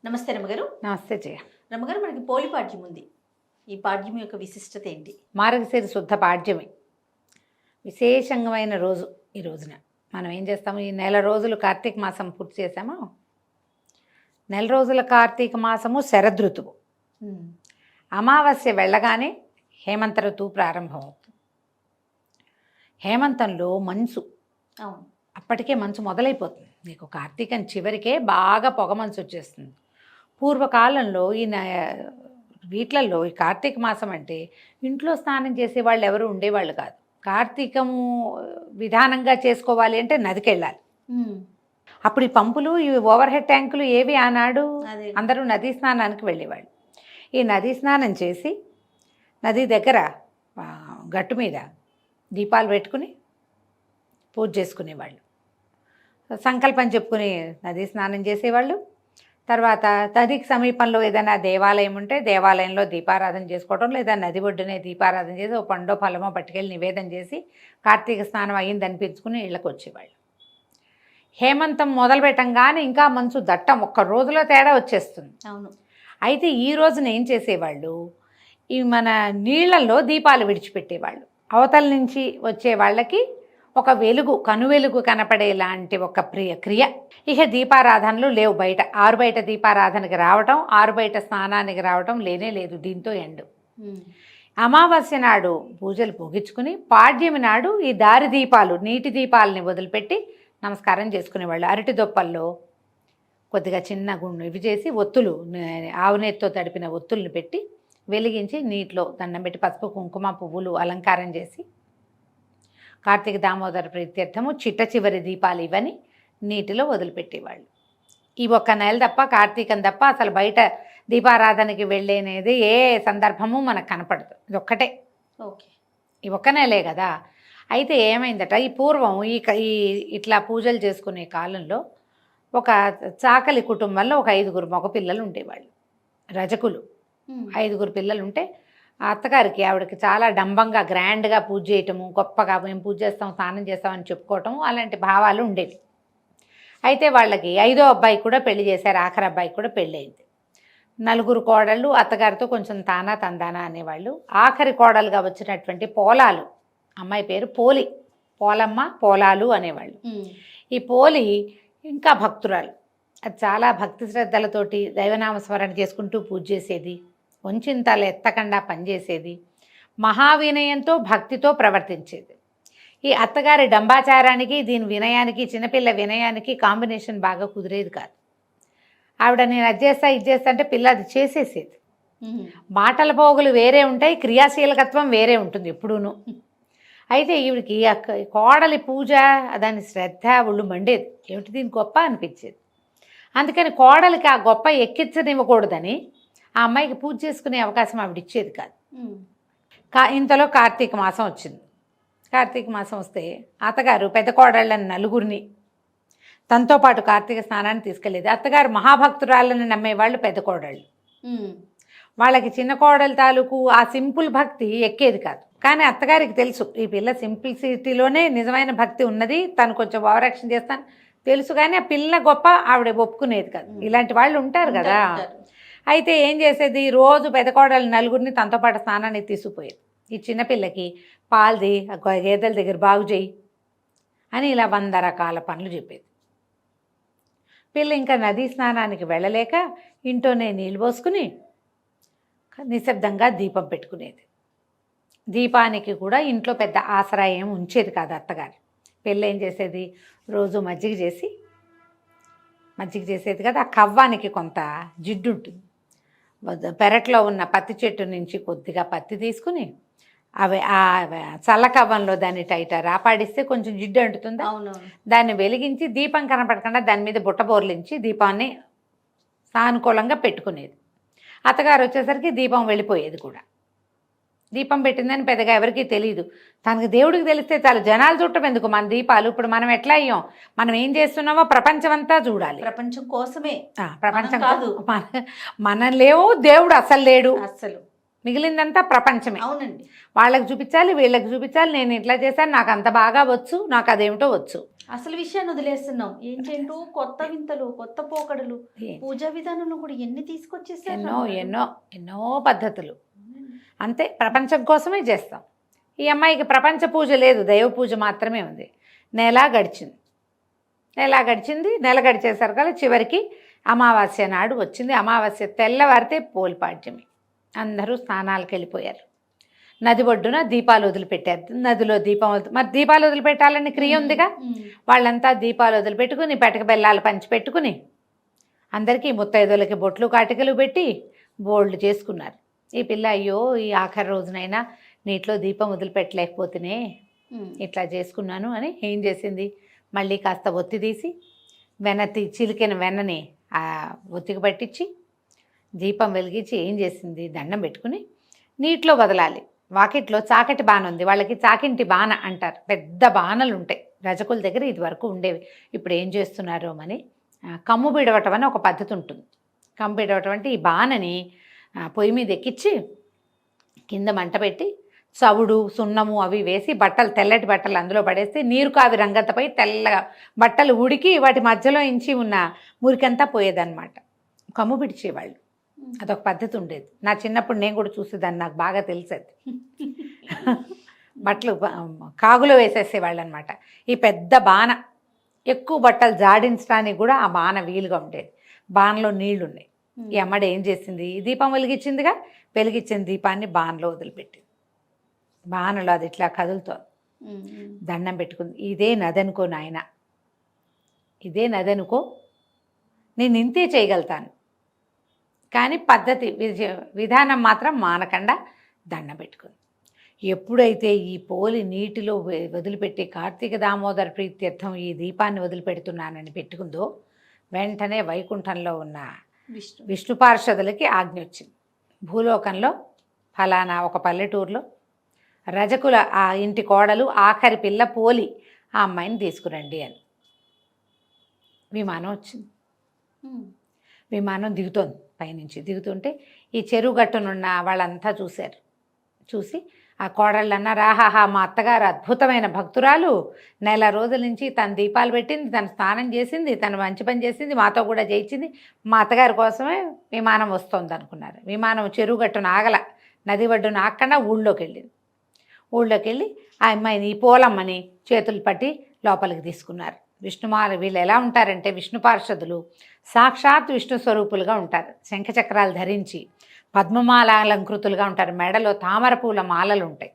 నమస్తే రమగారు. నమస్తే జయ. రమగారు, మనకి పోలి పాడ్యం ఉంది. ఈ పాడ్యం యొక్క విశిష్టత ఏంటి? మార్గశిర శుద్ధ పాడ్యమి విశేషమైన రోజు. ఈ రోజున మనం ఏం చేస్తాము, ఈ నెల రోజులు కార్తీక మాసం పూర్తి చేసాము. నెల రోజుల కార్తీక మాసము శరదృతువు. అమావాస్య వెళ్ళగానే హేమంత ఋతువు ప్రారంభం అవుతుంది. హేమంతంలో మంచు, అవును, అప్పటికే మంచు మొదలైపోతుంది. నీకు కార్తీకం చివరికే బాగా పొగ మంచు వచ్చేస్తుంది. పూర్వకాలంలో వీట్లల్లో ఈ కార్తీక మాసం అంటే ఇంట్లో స్నానం చేసే వాళ్ళు ఎవరు ఉండేవాళ్ళు కాదు. కార్తీకము విధానంగా చేసుకోవాలి అంటే నదికి వెళ్ళాలి. అప్పుడు ఈ పంపులు, ఈ ఓవర్ హెడ్ ట్యాంకులు ఏవి ఆనాడు? అందరూ నదీ స్నానానికి వెళ్ళేవాళ్ళు. ఈ నదీ స్నానం చేసి నది దగ్గర గట్టు మీద దీపాలు పెట్టుకుని పూజ చేసుకునేవాళ్ళు. సంకల్పం చెప్పుకుని నదీ స్నానం చేసేవాళ్ళు. తర్వాత నదికి సమీపంలో ఏదైనా దేవాలయం ఉంటే దేవాలయంలో దీపారాధన చేసుకోవడం, లేదా నది ఒడ్డునే దీపారాధన చేసి ఓ పండో ఫలమో పట్టుకెళ్ళి నివేదన చేసి కార్తీక స్నానం అయ్యింది అనిపించుకుని ఇళ్ళకి వచ్చేవాళ్ళు. హేమంతం మొదలు పెట్టంగానే ఇంకా మంచు దట్టం, ఒక్క రోజులో తేడా వచ్చేస్తుంది. అవును. అయితే ఈ రోజున ఏం చేసేవాళ్ళు, ఈ మన నీళ్లలో దీపాలు విడిచిపెట్టేవాళ్ళు. అవతల నుంచి వచ్చే వాళ్ళకి ఒక వెలుగు, కనువెలుగు కనపడేలాంటి ఒక క్రియ. ఇక దీపారాధనలు లేవు. బయట ఆరుబయట దీపారాధనకి రావటం, ఆరుబయట స్నానానికి రావటం లేనే లేదు. దీంతో ఎండు. అమావాస్య నాడు పూజలు ముగించుకుని పాడ్యమి నాడు ఈ దారి దీపాలు, నీటి దీపాలని వదిలిపెట్టి నమస్కారం చేసుకునేవాళ్ళు. అరటి దొప్పల్లో కొద్దిగా చిన్న గుండు ఇవి చేసి ఒత్తులు, ఆవునేతితో తడిపిన ఒత్తుల్ని పెట్టి వెలిగించి నీటిలో దండం పెట్టి పసుపు కుంకుమ పువ్వులు అలంకారం చేసి కార్తీక దామోదర ప్రీత్యర్థము చిట్ట చివరి దీపాలు ఇవని నీటిలో వదిలిపెట్టేవాళ్ళు. ఈ ఒక్క నెల తప్ప, కార్తీకం తప్ప అసలు బయట దీపారాధనకి వెళ్ళేనేది ఏ సందర్భము మనకు కనపడదు. ఇది ఒక్కటే. ఓకే, ఈ ఒక్క నెలే కదా. అయితే ఏమైందట, ఈ పూర్వం ఈ ఇట్లా పూజలు చేసుకునే కాలంలో ఒక చాకలి కుటుంబంలో ఒక 5గురు మగపిల్లలు ఉండేవాళ్ళు, రజకులు. 5గురు పిల్లలు ఉంటే ఆ అత్తగారికి, ఆవిడకి చాలా డంబంగా గ్రాండ్గా పూజ చేయటము, గొప్పగా మేము పూజ చేస్తాం, స్నానం చేస్తామని చెప్పుకోవటం, అలాంటి భావాలు ఉండేవి. అయితే వాళ్ళకి 5వ అబ్బాయి కూడా పెళ్లి చేశారు, ఆఖరి అబ్బాయికి కూడా పెళ్ళయింది. 4 కోడళ్ళు అత్తగారితో కొంచెం తానా తందానా అనేవాళ్ళు. ఆఖరి కోడలుగా వచ్చినటువంటి పోలాలు, అమ్మాయి పేరు పోలి, పోలమ్మ పోలాలు అనేవాళ్ళు. ఈ పోలి ఇంకా భక్తురాలు. అది చాలా భక్తి శ్రద్ధలతోటి దైవనామస్మరణ చేసుకుంటూ పూజ చేసేది, వంచిన తల ఎత్తకుండా పనిచేసేది, మహావినయంతో భక్తితో ప్రవర్తించేది. ఈ అత్తగారి డంబాచారానికి, దీని వినయానికి, చిన్నపిల్ల వినయానికి కాంబినేషన్ బాగా కుదిరేది కాదు. ఆవిడ నేను అది చేస్తా ఇది చేస్తా అంటే పిల్ల అది చేసేసేది. మాటల పోగులు వేరే ఉంటాయి, క్రియాశీలకత్వం వేరే ఉంటుంది ఎప్పుడూను. అయితే ఈవిడికి కోడలి పూజ, దాని శ్రద్ధ ఒళ్ళు మండేది. ఏమిటి దీని గొప్ప అనిపించేది. అందుకని కోడలికి ఆ గొప్ప ఎక్కించనివ్వకూడదని ఆ అమ్మాయికి పూజ చేసుకునే అవకాశం ఆవిడ ఇచ్చేది కాదు. ఇంతలో కార్తీక మాసం వచ్చింది. కార్తీక మాసం వస్తే అత్తగారు పెద్ద కోడళ్ళని 4గురిని తనతో పాటు కార్తీక స్నానాన్ని తీసుకెళ్ళేది. అత్తగారు మహాభక్తురాలని నమ్మేవాళ్ళు పెద్ద కోడళ్ళు. వాళ్ళకి చిన్న కోడలు తాలూకు ఆ సింపుల్ భక్తి ఎక్కేది కాదు. కానీ అత్తగారికి తెలుసు ఈ పిల్ల సింప్లిసిటీలోనే నిజమైన భక్తి ఉన్నది, తను కొంచెం ఓవరాక్షన్ చేస్తాను తెలుసు, కానీ ఆ పిల్ల గొప్ప ఆవిడ ఒప్పుకునేది కాదు. ఇలాంటి వాళ్ళు ఉంటారు కదా. అయితే ఏం చేసేది, రోజు పెద్ద కోడలు 4గురిని తనతో పాటు స్నానానికి తీసుకుపోయేది. ఈ చిన్నపిల్లకి పాల్ది, గేదెల దగ్గర బాగు చేయి అని ఇలా 100 రకాల పనులు చెప్పేది. పిల్ల ఇంకా నదీ స్నానానికి వెళ్ళలేక ఇంట్లోనే నీళ్ళు పోసుకుని నిశ్శబ్దంగా దీపం పెట్టుకునేది. దీపానికి కూడా ఇంట్లో పెద్ద ఆసరా ఏం ఉంచేది కాదు అత్తగారు. పిల్ల ఏం చేసేది, రోజు మజ్జిగ చేసేది కదా. ఆ కవ్వానికి కొంత జిడ్డు ఉంటుంది. పెరట్లో ఉన్న పత్తి చెట్టు నుంచి కొద్దిగా పత్తి తీసుకుని అవి ఆ చల్లకవ్వంలో దాన్ని టైట రాపాడిస్తే కొంచెం జిడ్డు అంటుతుందా, దాన్ని వెలిగించి దీపం కనపడకుండా దాని మీద బుట్ట బోర్లించి దీపాన్ని సానుకూలంగా పెట్టుకునేది. అత్తగారు వచ్చేసరికి దీపం వెళ్ళిపోయేది కూడా. దీపం పెట్టిందని పెద్దగా ఎవరికీ తెలియదు. తనకు దేవుడికి తెలిస్తే చాలు, జనాలు చూడటం ఎందుకు మన దీపాలు. ఇప్పుడు మనం ఎట్లా అయ్యాం, మనం ఏం చేస్తున్నామో ప్రపంచమంతా చూడాలి. ప్రపంచం కోసమే, ప్రపంచం కాదు. మనం లేవు, దేవుడు అసలు లేడు, అసలు మిగిలిందంతా ప్రపంచమే. అవునండి. వాళ్ళకి చూపించాలి, వీళ్ళకి చూపించాలి, నేను ఇట్లా చేశాను, నాకు అంత బాగా వచ్చు, నాకు అదేమిటో వచ్చు. అసలు విషయాన్ని వదిలేస్తున్నాం. ఏంటేంటో కొత్త వింతలు, కొత్త పోకడలు, పూజా విధానంలో కూడా ఎన్ని తీసుకొచ్చేసారు. ఎన్నో ఎన్నో ఎన్నో పద్ధతులు. అంతే, ప్రపంచం కోసమే చేస్తాం. ఈ అమ్మాయికి ప్రపంచ పూజ లేదు, దైవ పూజ మాత్రమే ఉంది. నెల గడిచింది. నెల గడిచేసరికి చివరికి అమావాస్య నాడు వచ్చింది. అమావాస్య తెల్లవారితే పోలిపాడ్యమి. అందరూ స్నానాలకు వెళ్ళిపోయారు. నది ఒడ్డున దీపాలు వదిలిపెట్టారు. నదిలో దీపం మరి దీపాలు వదిలిపెట్టాలని క్రియ ఉందిగా. వాళ్ళంతా దీపాలు వదిలిపెట్టుకుని పెటక బెల్లాలు పంచిపెట్టుకుని అందరికీ ముత్తైదులకి బొట్లు కాటికలు పెట్టి బోల్డ్ చేసుకున్నారు. ఈ పిల్ల అయ్యో ఈ ఆఖరి రోజునైనా నీటిలో దీపం వదిలిపెట్టలేకపోతేనే ఇట్లా చేసుకున్నాను అని ఏం చేసింది, మళ్ళీ కాస్త ఒత్తి తీసి చిలికిన వెన్నని ఆ ఒత్తికి పట్టించి దీపం వెలిగించి ఏం చేసింది, దండం పెట్టుకుని నీటిలో వదలాలి. వాకిట్లో చాకటి బాణ ఉంది, వాళ్ళకి చాకింటి బాణ అంటారు. పెద్ద బాణలు ఉంటాయి రజకుల దగ్గర, ఇది వరకు ఉండేవి. ఇప్పుడు ఏం చేస్తున్నారో అని కమ్ము బిడవటం అని ఒక పద్ధతి ఉంటుంది. కమ్ము బిడవటం అంటే ఈ బాణని పొయ్యి మీద ఎక్కించి కింద మంట పెట్టి చవుడు సున్నము అవి వేసి బట్టలు, తెల్లటి బట్టలు అందులో పడేస్తే నీరు కాదు రంగంతపై తెల్లగా బట్టలు ఉడికి వాటి మధ్యలో ఇంచి ఉన్న మురికంతా పోయేదన్నమాట. కమ్ము పిడిచేవాళ్ళు. అదొక పద్ధతి ఉండేది. నా చిన్నప్పుడు నేను కూడా చూసేదాన్ని, నాకు బాగా తెలిసేది. బట్టలు కాగులో వేసేసేవాళ్ళు అనమాట. ఈ పెద్ద బాణ, ఎక్కువ బట్టలు జాడించడానికి కూడా ఆ బాణ వీలుగా ఉండేది. బాణలో నీళ్లు ఉన్నాయి. ఈ అమ్మడి ఏం చేసింది, దీపం వెలిగించిందిగా, వెలిగించిన దీపాన్ని బాణలో వదిలిపెట్టింది. బాణలో అది ఇట్లా కదులుతోంది. దండం పెట్టుకుంది. ఇదే నదనుకో నాయన, ఇదే నదనుకో, నేను ఇంతే చేయగలుగుతాను, కానీ పద్ధతి విధానం మాత్రం మానకుండా దండం పెట్టుకుంది. ఎప్పుడైతే ఈ పోలి నీటిలో వదిలిపెట్టి కార్తీక దామోదర ప్రీత్యర్థం ఈ దీపాన్ని వదిలిపెడుతున్నానని పెట్టుకుందో, వెంటనే వైకుంఠంలో ఉన్న విష్ణు పార్షదులకి ఆజ్ఞ వచ్చింది. భూలోకంలో ఫలానా ఒక పల్లెటూరులో రజకుల ఆ ఇంటి కోడలు ఆఖరి పిల్ల పోలి ఆ అమ్మాయిని తీసుకురండి అని. విమానం వచ్చింది. విమానం దిగుతోంది. పైనుంచి దిగుతుంటే ఈ చెరువు గట్టునున్న వాళ్ళంతా చూశారు. చూసి ఆ కోడళ్ళు అన్నారు, ఆహాహా మా అత్తగారు అద్భుతమైన భక్తురాలు, నెల రోజుల నుంచి తను దీపాలు పెట్టింది, తను స్నానం చేసింది, తను మంచి పని చేసింది, మాతో కూడా చేయించింది, మా అత్తగారి కోసమే విమానం వస్తుంది అనుకున్నారు. విమానం చెరువు గట్టున ఆగల, నది ఒడ్డున ఆగకుండా ఊళ్ళోకి వెళ్ళింది. ఊళ్ళోకి వెళ్ళి ఆ అమ్మాయిని, ఈ పోలమ్మని చేతులు పట్టి లోపలికి తీసుకున్నారు. విష్ణుమాల వీళ్ళు ఎలా ఉంటారంటే విష్ణు పార్షదులు సాక్షాత్ విష్ణు స్వరూపులుగా ఉంటారు. శంఖచక్రాలు ధరించి పద్మమాల అలంకృతులుగా ఉంటారు. మెడలో తామర పూల మాలలు ఉంటాయి.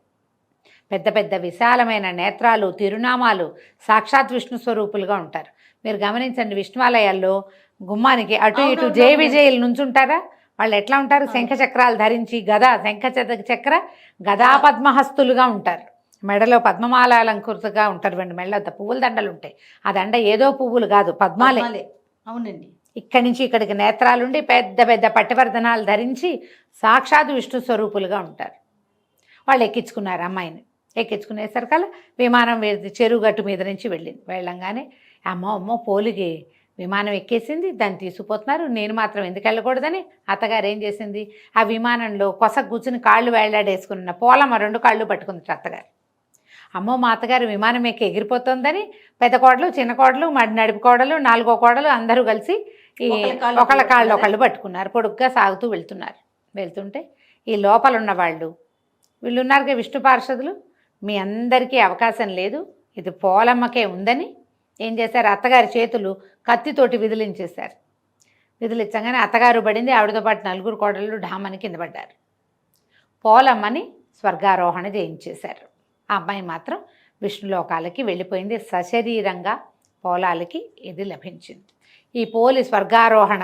పెద్ద పెద్ద విశాలమైన నేత్రాలు, తిరునామాలు, సాక్షాత్ విష్ణు స్వరూపులుగా ఉంటారు. మీరు గమనించండి, విష్ణువాలయాల్లో గుమ్మానికి అటు ఇటు జయ విజయులు నుంచుంటారా, వాళ్ళు ఎట్లా ఉంటారు, శంఖచక్రాలు ధరించి శంఖచక్ర గదా పద్మహస్తులుగా ఉంటారు. మెడలో పద్మమాల అలంకృతగా ఉంటారు. రెండు మెడలో పువ్వుల దండలు ఉంటాయి. ఆ దండ ఏదో పువ్వులు కాదు, పద్మాలే. అవునండి. ఇక్కడి నుంచి ఇక్కడికి నేత్రాలుండి పెద్ద పెద్ద పట్టివర్ధనాలు ధరించి సాక్షాత్ విష్ణు స్వరూపులుగా ఉంటారు. వాళ్ళు ఎక్కించుకున్నారు అమ్మాయిని. ఎక్కించుకునేసరికల్లా విమానం చెరువు గట్టు మీద నుంచి వెళ్ళంగానే అమ్మో పోలికి విమానం ఎక్కేసింది, దాన్ని తీసుకుపోతున్నారు, నేను మాత్రం ఎందుకు వెళ్ళకూడదని అత్తగారు ఏం చేసింది, ఆ విమానంలో కొస కూర్చుని కాళ్ళు వేళ్లాడేసుకున్న పోలమ్మ 2 కాళ్ళు పట్టుకుంది అత్తగారు. అమ్మో మా అత్తగారు విమానం ఎక్కి ఎగిరిపోతుందని పెద్ద కోడలు, చిన్న కోడలు, నడిపి కోడలు, 4వ కోడలు అందరూ కలిసి ఈ ఒకళ్ళ కాళ్ళు ఒకళ్ళు పట్టుకున్నారు. పొడుగ్గా సాగుతూ వెళ్తుంటే ఈ లోపల ఉన్న వీళ్ళు ఉన్నారుగా విష్ణు పార్షదులు, మీ అందరికీ అవకాశం లేదు, ఇది పోలమ్మకే ఉందని ఏం చేశారు, అత్తగారి చేతులు కత్తితోటి విదిలించేశారు. విదిలించగానే అత్తగారు పడింది, ఆవిడతో పాటు 4 కోడళ్ళు ఢామని కింద పడ్డారు. పోలమ్మని స్వర్గారోహణ చేయించేశారు. ఆ అమ్మాయి మాత్రం విష్ణులోకాలకి వెళ్ళిపోయింది. సశరీరంగా పోలాలకి ఇది లభించింది. ఈ పోలి స్వర్గారోహణ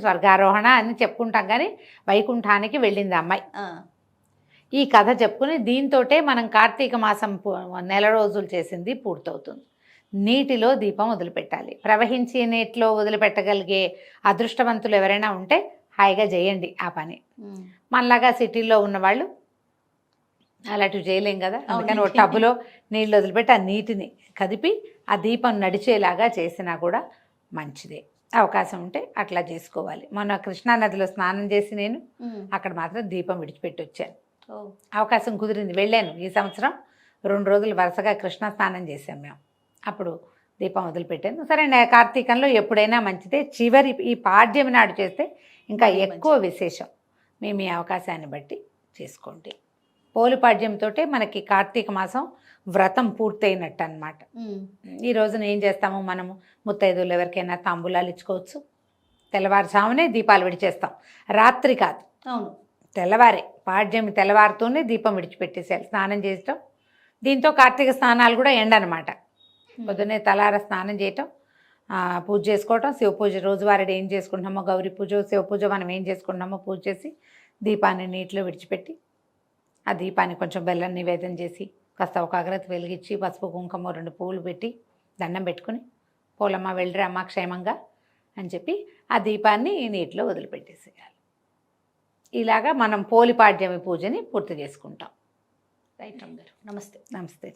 స్వర్గారోహణ అని చెప్పుకుంటాం, కానీ వైకుంఠానికి వెళ్ళింది అమ్మాయి. ఈ కథ చెప్పుకుని దీంతోటే మనం కార్తీక మాసం నెల రోజులు చేసింది పూర్తవుతుంది. నీటిలో దీపం వదిలిపెట్టాలి. ప్రవహించే నీటిలో వదిలిపెట్టగలిగే అదృష్టవంతులు ఎవరైనా ఉంటే హాయిగా చేయండి ఆ పని. మనలాగా సిటీల్లో ఉన్నవాళ్ళు అలాంటివి చేయలేం కదా, అందుకని ఒక టబ్బులో నీళ్ళు వదిలిపెట్టి ఆ నీటిని కదిపి ఆ దీపం నడిచేలాగా చేసినా కూడా మంచిదే. అవకాశం ఉంటే అట్లా చేసుకోవాలి. మొన్న కృష్ణానదిలో స్నానం చేసి నేను అక్కడ మాత్రం దీపం విడిచిపెట్టి వచ్చాను. అవకాశం కుదిరింది, వెళ్ళాను. ఈ సంవత్సరం 2 రోజులు వరుసగా కృష్ణ స్నానం చేసాం మేము. అప్పుడు దీపం వదిలిపెట్టాను. సరే కార్తీకంలో ఎప్పుడైనా మంచిదే, చివరి ఈ పాడ్యమి నాడు చేస్తే ఇంకా మరీ ఎక్కువ విశేషం. మీ అవకాశాన్ని బట్టి చేసుకోండి. పోలిపాడ్యంతో మనకి కార్తీక మాసం వ్రతం పూర్తయినట్టు అనమాట. ఈ రోజున ఏం చేస్తాము మనము, ముత్తైదువులు ఎవరికైనా తాంబూలాలు ఇచ్చుకోవచ్చు. తెల్లవారుజామునే దీపాలు విడిచేస్తాం, రాత్రి కాదు. అవును, తెల్లవారే పాడ్యమి తెల్లవారుతూనే దీపం విడిచిపెట్టేసేయాలి, స్నానం చేయటం. దీంతో కార్తీక స్నానాలు కూడా ఎండనమాట. పొద్దున్నే తలార స్నానం చేయటం, పూజ చేసుకోవటం, శివ పూజ రోజువారీ ఏం చేసుకుంటున్నామో, గౌరీ పూజ శివ పూజ మనం ఏం చేసుకుంటున్నామో పూజ చేసి దీపాన్ని నీటిలో విడిచిపెట్టి, ఆ దీపాన్ని కొంచెం బెల్లం నివేదన చేసి, కాస్త ఒక అగరత్తి వెలిగించి, పసుపు కుంకుమ 2 పువ్వులు పెట్టి దండం పెట్టుకుని, పోలమ్మ వెళ్ళి అమ్మ క్షేమంగా అని చెప్పి ఆ దీపాన్ని నీటిలో వదిలిపెట్టేసేయాలి. ఇలాగా మనం పోలిపాడ్యమి పూజని పూర్తి చేసుకుంటాం. రైట్ అమ్మగారు, నమస్తే. నమస్తే.